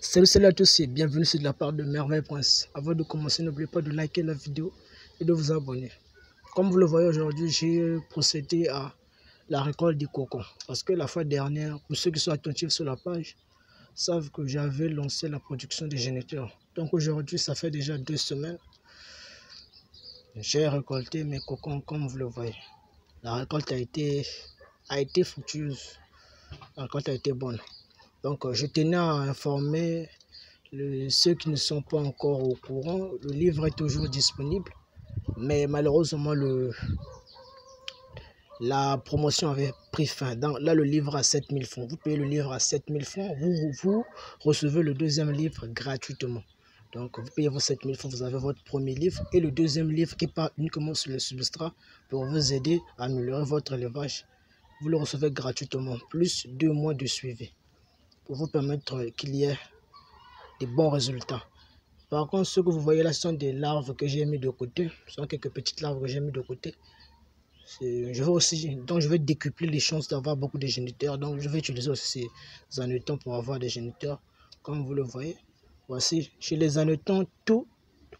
Salut à tous et bienvenue sur de la part de Merveille Prince. Avant de commencer, n'oubliez pas de liker la vidéo et de vous abonner. Comme vous le voyez aujourd'hui, j'ai procédé à la récolte du cocon. Parce que la fois dernière, pour ceux qui sont attentifs sur la page, savent que j'avais lancé la production des géniteurs. Donc aujourd'hui, ça fait déjà 2 semaines. J'ai récolté mes cocons comme vous le voyez. La récolte a été fructueuse. La récolte a été bonne. Donc je tenais à informer ceux qui ne sont pas encore au courant. Le livre est toujours disponible, mais malheureusement la promotion avait pris fin. Là, le livre à 7000 francs. Vous payez le livre à 7000 francs, vous recevez le deuxième livre gratuitement. Donc vous payez vos 7000 francs, vous avez votre premier livre et le deuxième livre qui part uniquement sur le substrat pour vous aider à améliorer votre élevage. Vous le recevez gratuitement, plus 2 mois de suivi pour vous permettre qu'il y ait des bons résultats. Par contre, ce que vous voyez là, ce sont des larves que j'ai mis de côté. Ce sont quelques petites larves que j'ai mis de côté. Je vais décupler les chances d'avoir beaucoup de géniteurs. Donc, je vais utiliser aussi ces hannetons pour avoir des géniteurs. Comme vous le voyez, voici, chez les hannetons,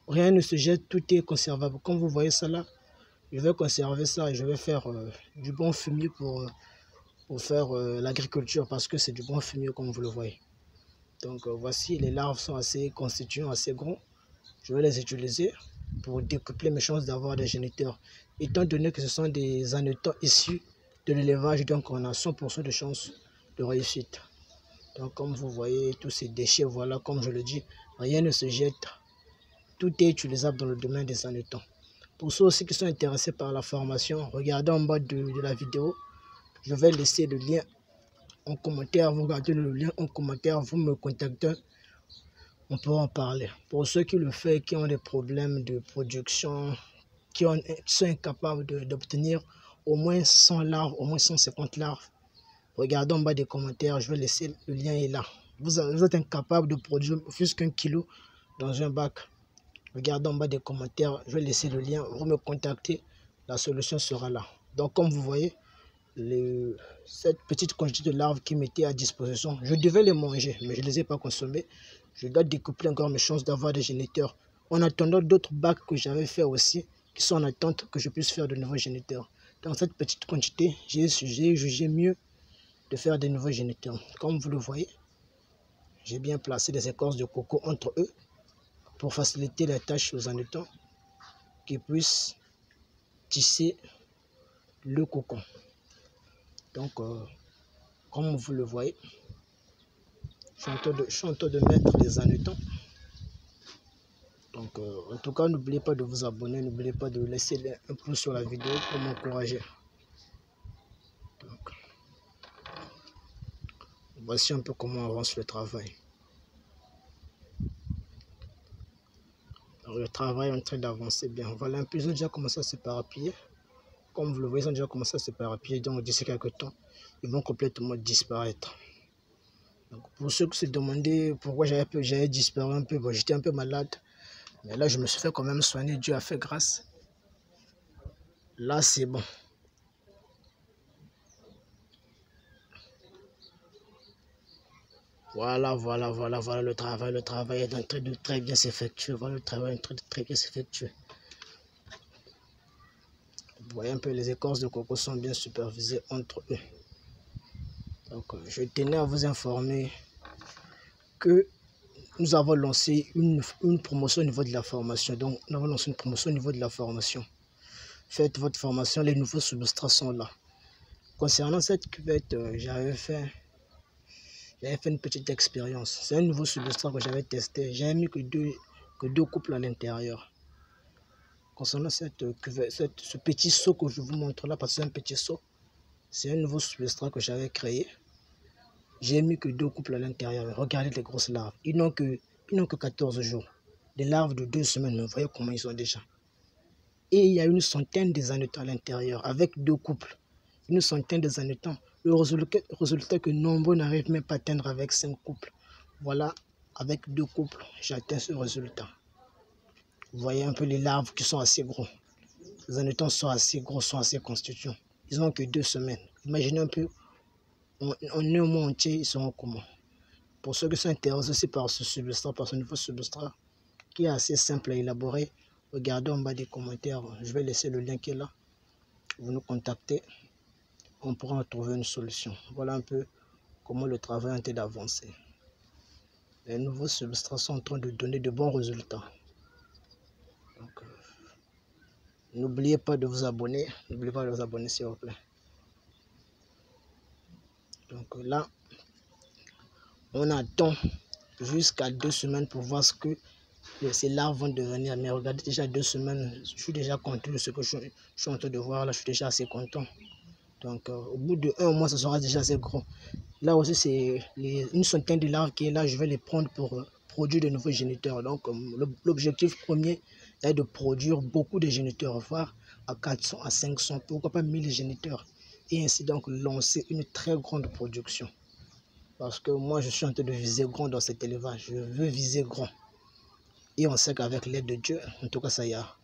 rien ne se jette, tout est conservable. Comme vous voyez ça là, je vais conserver ça et je vais faire du bon fumier pour faire l'agriculture parce que c'est du bon fumier comme vous le voyez. Donc voici, les larves sont assez constituants, assez gros. Je vais les utiliser pour découpler mes chances d'avoir des géniteurs. Étant donné que ce sont des hannetons issus de l'élevage, donc on a 100% de chances de réussite. Donc comme vous voyez, tous ces déchets, voilà, comme je le dis, rien ne se jette. Tout est utilisable dans le domaine des hannetons. Pour ceux aussi qui sont intéressés par la formation, regardez en bas de la vidéo. Je vais laisser le lien en commentaire. Vous regardez le lien en commentaire, vous me contactez. On peut en parler. Pour ceux qui le font, qui ont des problèmes de production, qui sont incapables d'obtenir au moins 100 larves, au moins 150 larves, regardez en bas des commentaires, je vais laisser le lien est là. Vous êtes incapable de produire plus qu'1 kilo dans un bac. Regardez en bas des commentaires, je vais laisser le lien, vous me contactez, la solution sera là. Donc comme vous voyez, cette petite quantité de larves qui m'était à disposition, je devais les manger, mais je ne les ai pas consommées. Je dois découpler encore mes chances d'avoir des géniteurs. En attendant d'autres bacs que j'avais fait aussi, qui sont en attente que je puisse faire de nouveaux géniteurs. Dans cette petite quantité, j'ai jugé mieux de faire des nouveaux géniteurs. Comme vous le voyez, j'ai bien placé des écorces de coco entre eux pour faciliter la tâche aux hannetons qui puissent tisser le cocon. Donc, comme vous le voyez, je suis en train de mettre les hannetons. Donc, en tout cas, n'oubliez pas de vous abonner, n'oubliez pas de laisser un pouce sur la vidéo pour m'encourager. Voici un peu comment avance le travail. Alors, le travail est en train d'avancer bien. Voilà, un peu, ils ont déjà commencé à s'éparpiller. Comme vous le voyez, ils ont déjà commencé à s'éparpiller. Donc, d'ici quelques temps, ils vont complètement disparaître. Donc, pour ceux qui se demandaient pourquoi j'avais disparu un peu, bon, j'étais un peu malade. Mais là, je me suis fait quand même soigner. Dieu a fait grâce. Là, c'est bon. Voilà, le travail est en train de très bien s'effectuer. Voilà, le travail est en train de très bien s'effectuer. Vous voyez un peu, les écorces de coco sont bien supervisées entre eux. Donc, je tenais à vous informer que nous avons lancé une promotion au niveau de la formation. Donc, nous avons lancé une promotion au niveau de la formation. Faites votre formation, les nouveaux substrats sont là. Concernant cette cuvette, j'avais fait une petite expérience. C'est un nouveau substrat que j'avais testé. J'avais mis que deux couples à l'intérieur. Concernant cette cuvette, ce petit seau que je vous montre là, parce que c'est un petit seau, c'est un nouveau substrat que j'avais créé. J'ai mis que 2 couples à l'intérieur. Regardez les grosses larves. Ils n'ont que 14 jours. Des larves de 2 semaines, vous voyez comment ils sont déjà. Et il y a une centaine de hannetons à l'intérieur, avec 2 couples. Une centaine de hannetons. Le résultat que nombreux n'arrivent même pas à atteindre avec 5 couples. Voilà, avec 2 couples, j'ai atteint ce résultat. Vous voyez un peu les larves qui sont assez gros. Les hannetons sont assez gros, sont assez constituants. Ils n'ont que 2 semaines. Imaginez un peu, en un mois entier, ils seront comment? Pour ceux qui sont intéressés aussi par ce substrat, par ce nouveau substrat, qui est assez simple à élaborer, regardez en bas des commentaires. Je vais laisser le lien qui est là. Vous nous contactez, on pourra trouver une solution. Voilà un peu comment le travail a été d'avancer. Les nouveaux substrats sont en train de donner de bons résultats. Donc, n'oubliez pas de vous abonner. N'oubliez pas de vous abonner, s'il vous plaît. Donc là, on attend jusqu'à 2 semaines pour voir ce que ces larves vont devenir. Mais regardez, déjà 2 semaines, je suis déjà content de ce que je suis en train de voir. Là, je suis déjà assez content. Donc, au bout de 1 mois, ce sera déjà assez gros. Là aussi, c'est une centaine de larves qui est là. Je vais les prendre pour produire de nouveaux géniteurs. Donc, l'objectif premier est de produire beaucoup de géniteurs, voire à 400, à 500, pourquoi pas 1000 géniteurs. Et ainsi donc lancer une très grande production. Parce que moi, je suis en train de viser grand dans cet élevage. Je veux viser grand. Et on sait qu'avec l'aide de Dieu, en tout cas, ça ira.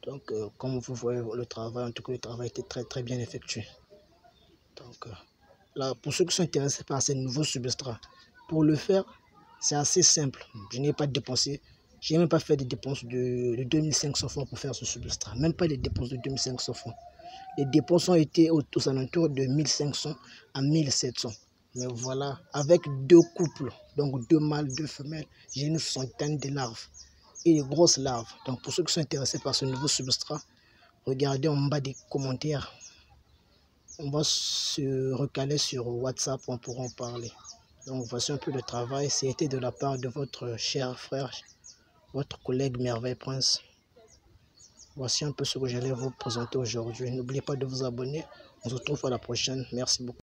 Donc, comme vous voyez le travail, en tout cas, le travail était très, très bien effectué. Donc, là, pour ceux qui sont intéressés par ces nouveaux substrats, pour le faire, c'est assez simple. Je n'ai pas dépensé, je n'ai même pas fait des dépenses de 2500 francs pour faire ce substrat. Même pas les dépenses de 2500 francs. Les dépenses ont été aux alentours de 1500 à 1700. Mais voilà, avec 2 couples, donc 2 mâles, 2 femelles, j'ai une centaine de larves. Et des grosses larves. Donc pour ceux qui sont intéressés par ce nouveau substrat, regardez en bas des commentaires. On va se recaler sur WhatsApp, on pourra en parler. Donc voici un peu le travail. C'était de la part de votre cher frère, votre collègue Merveille Prince. Voici un peu ce que j'allais vous présenter aujourd'hui. N'oubliez pas de vous abonner. On se retrouve à la prochaine. Merci beaucoup.